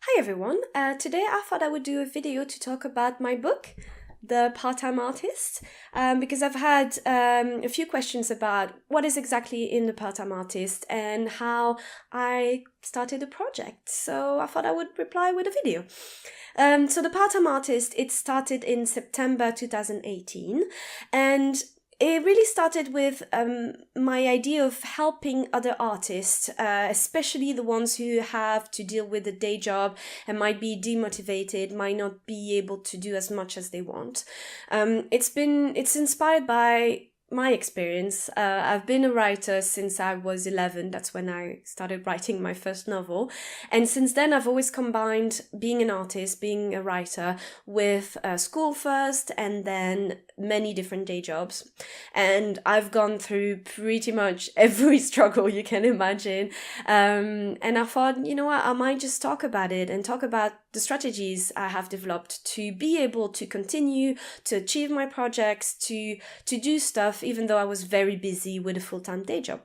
Hi everyone, today I thought I would do a video to talk about my book, The Part-Time Artist, because I've had a few questions about what is exactly in The Part-Time Artist and how I started the project. So I thought I would reply with a video. So The Part-Time Artist, it started in September 2018, and it really started with my idea of helping other artists, especially the ones who have to deal with a day job and might be demotivated, might not be able to do as much as they want. It's inspired by my experience. I've been a writer since I was 11. That's when I started writing my first novel. And since then, I've always combined being an artist, being a writer, with school first and then many different day jobs. And I've gone through pretty much every struggle you can imagine. And I thought, you know what, I might just talk about it and talk about the strategies I have developed to be able to continue to achieve my projects, to do stuff, even though I was very busy with a full-time day job.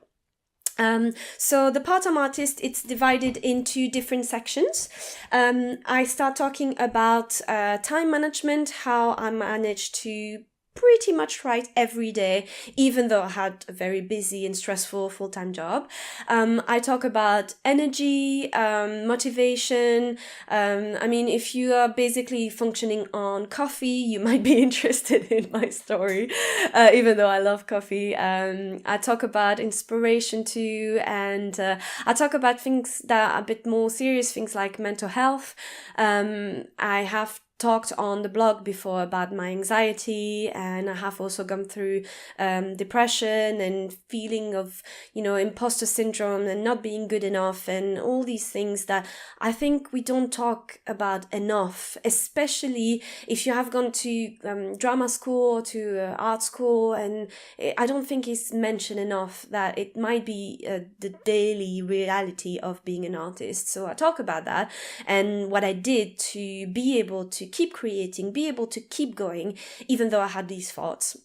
So the part-time artist, it's divided into different sections. I start talking about time management, how I managed to pretty much write every day, even though I had a very busy and stressful full-time job. I talk about energy, motivation. If you are basically functioning on coffee, you might be interested in my story, even though I love coffee. I talk about inspiration too, and I talk about things that are a bit more serious, things like mental health. I have talked on the blog before about my anxiety, and I have also gone through depression and feeling of, imposter syndrome and not being good enough and all these things that I think we don't talk about enough, especially if you have gone to drama school or to art school, and I don't think it's mentioned enough that it might be the daily reality of being an artist. So I talk about that and what I did to be able to keep creating, be able to keep going, even though I had these thoughts.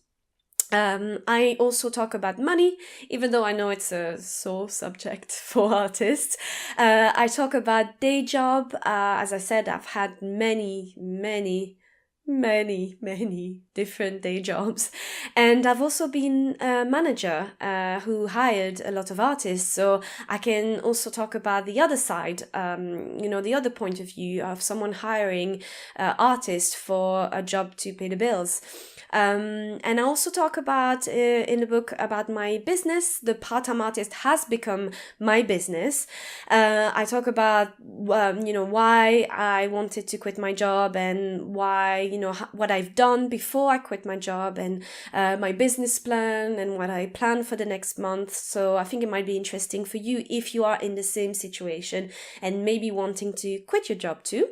I also talk about money, even though I know it's a sore subject for artists. I talk about day job. As I said, I've had many different day jobs, and I've also been a manager who hired a lot of artists, so I can also talk about the other side, the other point of view of someone hiring artists for a job to pay the bills. And I also talk about in the book about my business. The Part-Time Artist has become my business. I talk about why I wanted to quit my job and why, what I've done before I quit my job, and my business plan and what I plan for the next month. So I think it might be interesting for you if you are in the same situation and maybe wanting to quit your job too.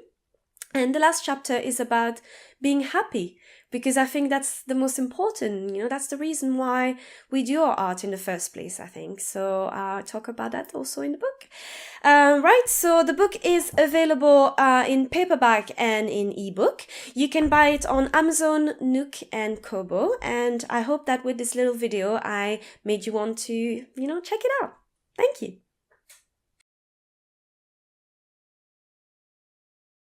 And the last chapter is about being happy, because I think that's the most important, that's the reason why we do our art in the first place, I think. So I talk about that also in the book. Right, so the book is available in paperback and in ebook. You can buy it on Amazon, Nook and Kobo. And I hope that with this little video, I made you want to, check it out. Thank you.